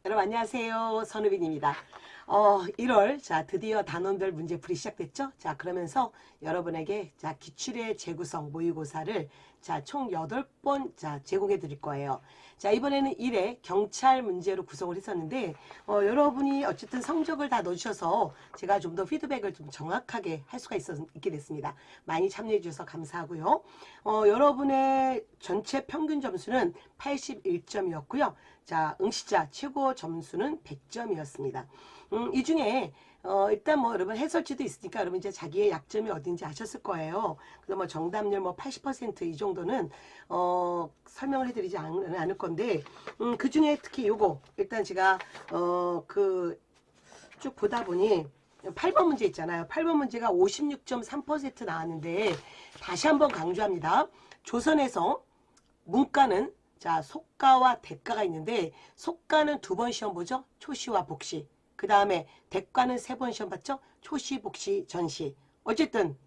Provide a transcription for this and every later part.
여러분 안녕하세요. 선우빈입니다. 1월 자 드디어 단원별 문제풀이 시작됐죠? 자 그러면서 여러분에게 자 기출의 재구성 모의고사를 자 총 8번 자 제공해 드릴 거예요. 자 이번에는 1회 경찰 문제로 구성을 했었는데 여러분이 어쨌든 성적을 다 넣으셔서 제가 좀 더 피드백을 좀 정확하게 할 수가 있게 됐습니다. 많이 참여해 주셔서 감사하고요. 여러분의 전체 평균 점수는 81점이었고요. 자, 응시자 최고 점수는 100점이었습니다. 이 중에 일단 뭐 여러분 해설지도 있으니까 여러분 이제 자기의 약점이 어딘지 아셨을 거예요. 그래서 뭐 정답률 뭐 80%이 정도는 설명을 해드리지 않을 건데 그 중에 특히 요거 일단 제가 그 쭉 보다 보니 8번 문제 있잖아요. 8번 문제가 56.3% 나왔는데 다시 한번 강조합니다. 조선에서 문과는 자 속가와 대가가 있는데 속가는 2번 시험 보죠. 초시와 복시. 그 다음에 대과는 3번 시험 봤죠. 초시, 복시, 전시. 어쨌든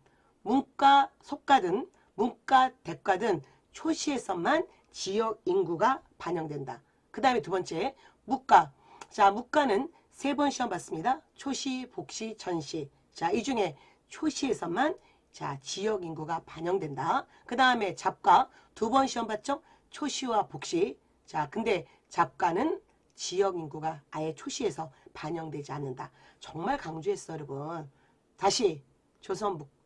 문과 속가든 문과 대과든 초시에서만 지역 인구가 반영된다. 그 다음에 두 번째 무과. 자 무과는 3번 시험 봤습니다. 초시, 복시, 전시. 자 이 중에 초시에서만 자 지역 인구가 반영된다. 그 다음에 잡과 2번 시험 봤죠. 초시와 복시. 자 근데 잡과는 지역 인구가 아예 초시에서 반영되지 않는다. 정말 강조했어 여러분. 다시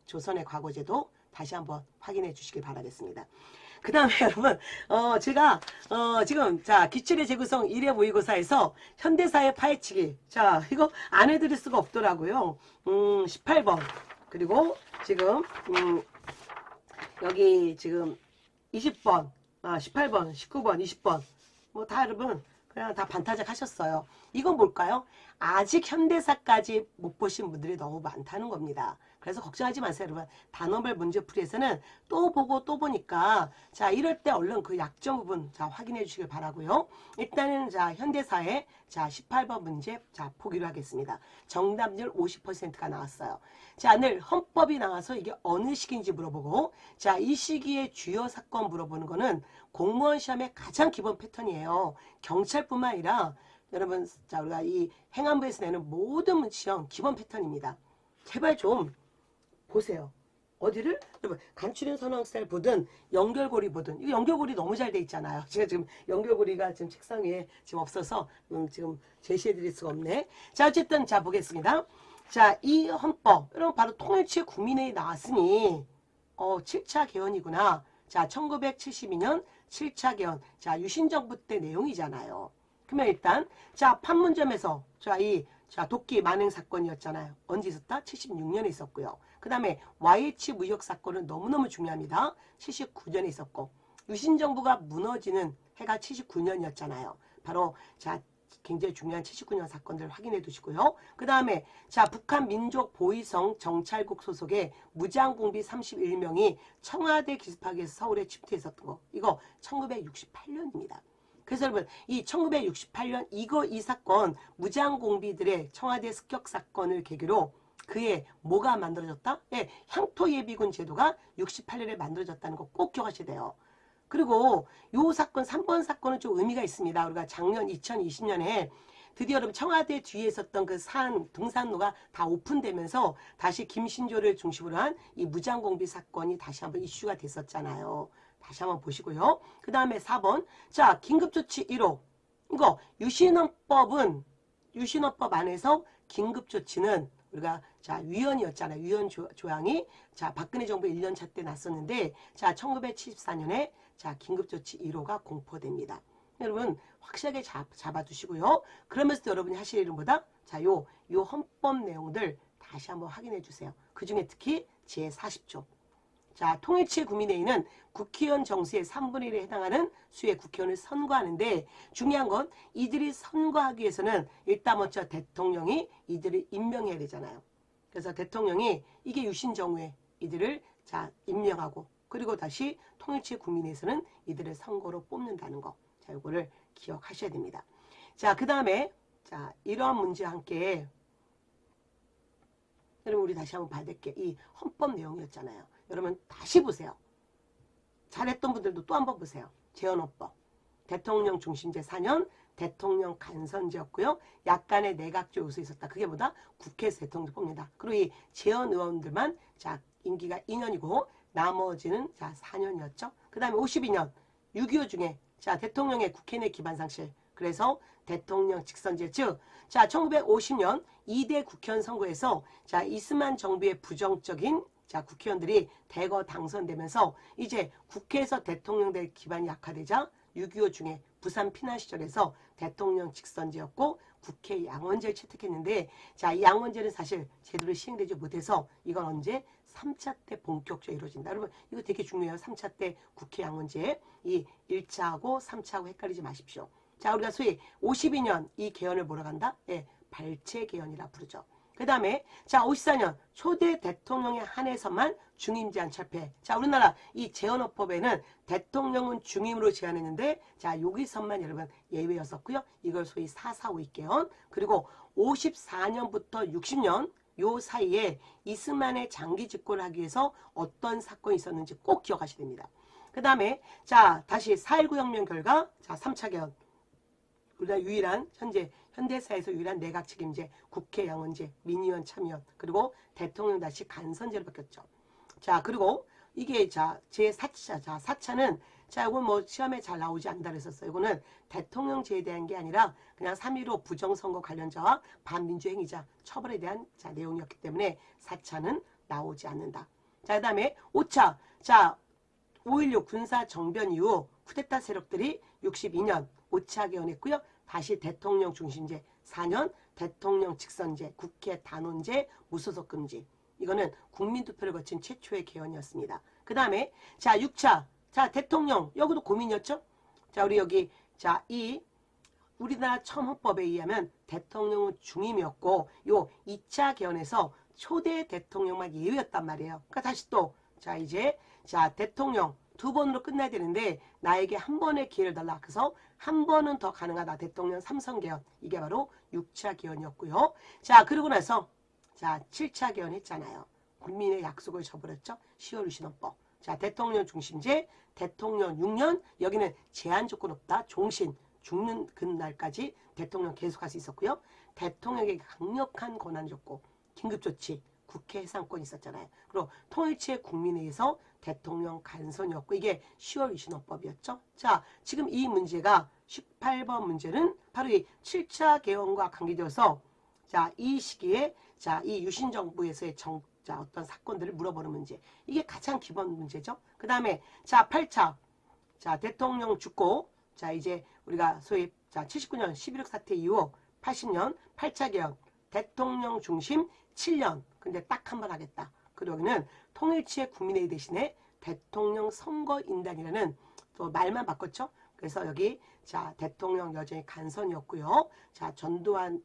조선의 과거제도 다시 한번 확인해 주시길 바라겠습니다. 그 다음에 여러분 제가 지금 자 기출의 재구성 1회 모의고사에서 현대사의 파헤치기 자 이거 안 해드릴 수가 없더라고요. 18번 그리고 지금 여기 지금 20번 18번 19번 20번 뭐 다 여러분 그냥 다 반타작 하셨어요. 이건 뭘까요? 아직 현대사까지 못 보신 분들이 너무 많다는 겁니다. 그래서 걱정하지 마세요 여러분. 단원별 문제풀이에서는 또 보고 또 보니까 자 이럴 때 얼른 그 약점 부분 자 확인해 주시길 바라고요. 일단은 자 현대사의 자 18번 문제 자 보기로 하겠습니다. 정답률 50%가 나왔어요. 자 늘 헌법이 나와서 이게 어느 시기인지 물어보고 자 이 시기의 주요 사건 물어보는 거는 공무원 시험의 가장 기본 패턴이에요. 경찰뿐만 아니라 여러분 자 우리가 이 행안부에서 내는 모든 시험 기본 패턴입니다. 제발 좀 보세요. 어디를? 여러분 간추린 선왕살 보든 연결고리 보든 이거 연결고리 너무 잘 돼 있잖아요. 제가 지금 연결고리가 지금 책상 위에 지금 없어서 지금 제시해 드릴 수가 없네. 자 어쨌든 자 보겠습니다. 자 이 헌법 여러분 바로 통일치의 국민회의 나왔으니 7차 개헌이구나. 자 1972년 7차 개헌 자 유신정부 때 내용이잖아요. 그러면 일단 자 판문점에서 자 도끼 만행 사건이었잖아요. 언제 있었다? 76년에 있었고요. 그 다음에 YH 무역 사건은 너무너무 중요합니다. 79년에 있었고 유신정부가 무너지는 해가 79년이었잖아요. 바로 자 굉장히 중요한 79년 사건들 확인해 두시고요. 그 다음에 자 북한 민족보위성 정찰국 소속의 무장공비 31명이 청와대 기습하기에서 서울에 침투했었던 거 이거 1968년입니다. 그래서 여러분 이 1968년 이 사건 무장공비들의 청와대 습격 사건을 계기로 그에 뭐가 만들어졌다? 예, 향토예비군 제도가 68년에 만들어졌다는 거 꼭 기억하셔야 돼요. 그리고 요 사건 3번 사건은 좀 의미가 있습니다. 우리가 작년 2020년에 드디어 여러분 청와대 뒤에 있었던 그 등산로가 다 오픈되면서 다시 김신조를 중심으로 한 이 무장공비 사건이 다시 한번 이슈가 됐었잖아요. 다시 한번 보시고요. 그 다음에 4번 자 긴급조치 1호 이거 유신헌법 안에서 긴급조치는 우리가 자 위헌이었잖아요. 위헌 조항이 자 박근혜 정부 1년차 때 났었는데 자 1974년에 자 긴급조치 1호가 공포됩니다. 여러분 확실하게 잡아두시고요. 그러면서 여러분이 하실 일은 뭐다? 자 요 헌법 내용들 다시 한번 확인해 주세요. 그 중에 특히 제40조 자 통일치의 국민회의는 국회의원 정수의 3분의 1에 해당하는 수의 국회의원을 선거하는데 중요한 건 이들이 선거하기 위해서는 일단 먼저 대통령이 이들을 임명해야 되잖아요. 그래서 대통령이 이게 유신정후에 이들을 자 임명하고 그리고 다시 통일치의 국민회의에서는 이들을 선거로 뽑는다는 거. 자 요거를 기억하셔야 됩니다. 자 그 다음에 자 이러한 문제와 함께 여러분 우리 다시 한번 받을게. 이 헌법 내용이었잖아요. 여러분 다시 보세요. 잘했던 분들도 또 한번 보세요. 재헌헌법. 대통령 중심제 4년 대통령 간선제였고요. 약간의 내각제 요소 있었다. 그게 뭐다? 국회에서 대통령 뽑니다. 그리고 이 재원 의원들만 자 임기가 2년이고 나머지는 자 4년이었죠. 그 다음에 52년 6.25 중에 자 대통령의 국회 내 기반 상실. 그래서 대통령 직선제 즉 자 1950년 2대 국회의원 선거에서 자 이스만 정부의 부정적인 자 국회의원들이 대거 당선되면서 이제 국회에서 대통령 될 기반이 약화되자 6.25 중에 부산 피난 시절에서 대통령 직선제였고 국회 양원제를 채택했는데 자 이 양원제는 사실 제대로 시행되지 못해서 이건 언제 3차 때 본격적으로 이루어진다. 여러분 이거 되게 중요해요. 3차 때 국회 양원제 이 1차하고 3차하고 헷갈리지 마십시오. 자 우리가 소위 52년 이 개헌을 뭐라 한다? 예, 발췌 개헌이라 부르죠. 그 다음에 자 54년 초대 대통령에 한해서만 중임 제한 철폐. 자 우리나라 이 재헌헌법에는 대통령은 중임으로 제한했는데 자 여기서만 여러분 예외였었고요. 이걸 소위 4.4.5 개헌. 그리고 54년부터 60년 요 사이에 이스만의 장기 집권을 하기 위해서 어떤 사건이 있었는지 꼭 기억하셔야 됩니다. 그 다음에 자 다시 4.19 혁명 결과 자 3차 개헌. 우리가 유일한 현재 현대사에서 유일한 내각 책임제, 국회 양원제, 민의원 참여원, 그리고 대통령 다시 간선제로 바뀌었죠. 자, 그리고 이게 자 제4차, 자 4차는 자 이건 뭐 시험에 잘 나오지 않는다 그랬었어요. 이거는 대통령제에 대한 게 아니라 그냥 3.15 부정선거 관련자와 반민주행위자 처벌에 대한 자 내용이었기 때문에 4차는 나오지 않는다. 자, 그다음에 5차, 자 5.16 군사 정변 이후 쿠데타 세력들이 62년 5차 개헌했고요. 다시 대통령 중심제 4년 대통령 직선제, 국회 단원제, 무소속 금지. 이거는 국민투표를 거친 최초의 개헌이었습니다. 그 다음에 자 6차 자 대통령 여기도 고민이었죠. 자 우리 여기 자 이 우리나라 처음 헌법에 의하면 대통령은 중임이었고 요 2차 개헌에서 초대 대통령만 예외였단 말이에요. 그러니까 다시 또 자 이제 자 대통령 2번으로 끝나야 되는데 나에게 한 번의 기회를 달라. 그래서 한 번은 더 가능하다. 대통령 3선 개헌. 이게 바로 6차 개헌이었고요. 자 그러고 나서 자 7차 개헌 했잖아요. 국민의 약속을 저버렸죠. 10월 유신헌법. 자 대통령 중심제 대통령 6년 여기는 제한 조건 없다. 종신 죽는 그날까지 대통령 계속할 수 있었고요. 대통령에게 강력한 권한 줬고 긴급조치 국회 해산권이 있었잖아요. 그리고 통일치의 국민회의에서 대통령 간선이었고 이게 10월 유신헌법이었죠. 자 지금 이 문제가 18번 문제는 바로 이 7차 개헌과 관계되어서 자 이 시기에 자 이 유신 정부에서의 자 어떤 사건들을 물어보는 문제. 이게 가장 기본 문제죠. 그 다음에 자 8차 자 대통령 죽고 자 이제 우리가 소위 자 79년 11.6 사태 이후 80년 8차 개헌 대통령 중심 7년 근데 딱 한 번 하겠다. 그리고 여기는 통일치의 국민회의 대신에 대통령 선거인단이라는 또 말만 바꿨죠. 그래서 여기 자 대통령 여전히 간선이었고요. 자 전두환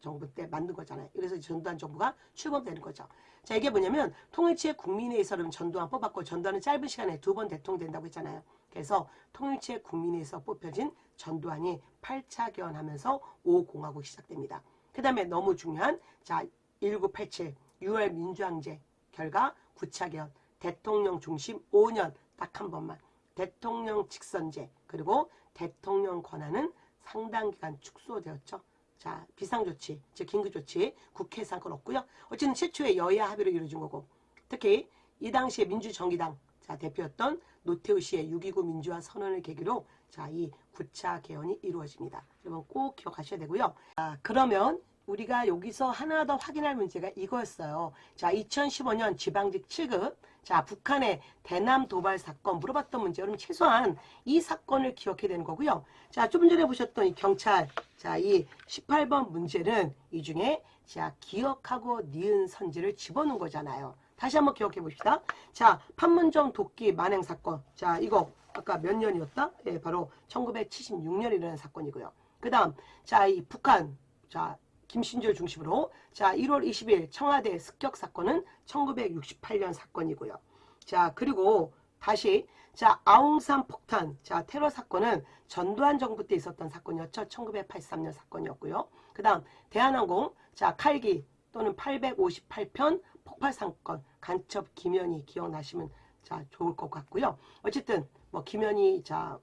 정부 때 만든 거잖아요. 그래서 전두환 정부가 출범되는 거죠. 자 이게 뭐냐면 통일치의 국민회의에서는 전두환 뽑았고 전두환은 짧은 시간에 2번 대통령 된다고 했잖아요. 그래서 통일치의 국민회의에서 뽑혀진 전두환이 8차 개헌하면서 5공화국 시작됩니다. 그 다음에 너무 중요한 자 1987 6월 민주항쟁 결과 9차 개헌 대통령 중심 5년 딱 한 번만 대통령 직선제 그리고 대통령 권한은 상당 기간 축소되었죠. 자 비상조치 즉 긴급조치 국회 상권 없고요. 어쨌든 최초의 여야 합의로 이루어진 거고 특히 이 당시에 민주정의당 자 대표였던 노태우 씨의 6.29 민주화 선언을 계기로 자 이 9차 개헌이 이루어집니다. 여러분 꼭 기억하셔야 되고요. 자 그러면 우리가 여기서 하나 더 확인할 문제가 이거였어요. 자 2015년 지방직 7급 자 북한의 대남 도발 사건 물어봤던 문제 여러분 최소한 이 사건을 기억해야 되는 거고요. 자 좀 전에 보셨던 이 경찰 자 이 18번 문제는 이 중에 자 기억하고 니은 선지를 집어넣은 거잖아요. 다시 한번 기억해 봅시다. 자 판문점 도끼 만행 사건 자 이거 아까 몇 년이었다? 예, 바로 1976년이라는 사건이고요. 그 다음 자 이 북한 자 김신조 중심으로 자 1월 20일 청와대 습격 사건은 1968년 사건이고요. 자 그리고 다시 자 아웅산 폭탄 자 테러 사건은 전두환 정부 때 있었던 사건이었죠. 1983년 사건이었고요. 그 다음 대한항공 자 칼기 또는 858편 폭발 사건 간첩 김현희 기억나시면 자 좋을 것 같고요. 어쨌든 뭐 김현희 자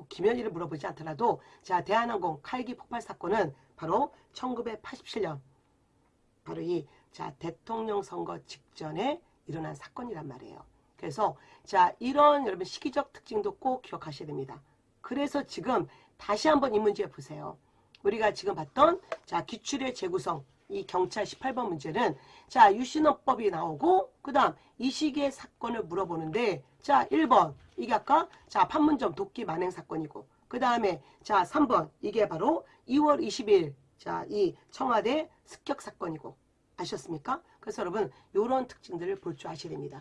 김현희를 물어보지 않더라도 자, 대한항공 칼기 폭발 사건은 바로 1987년 바로 이 자, 대통령 선거 직전에 일어난 사건이란 말이에요. 그래서 자, 이런 여러분 시기적 특징도 꼭 기억하셔야 됩니다. 그래서 지금 다시 한번 이 문제 보세요. 우리가 지금 봤던 자, 기출의 재구성 이 경찰 18번 문제는 자, 유신헌법이 나오고 그다음 이 시기의 사건을 물어보는데 자, 1번 이게 아까 자, 판문점 도끼 만행 사건이고 그다음에 자, 3번 이게 바로 2월 20일 자, 이 청와대 습격 사건이고 아셨습니까? 그래서 여러분 이런 특징들을 볼 줄 아셔야 됩니다.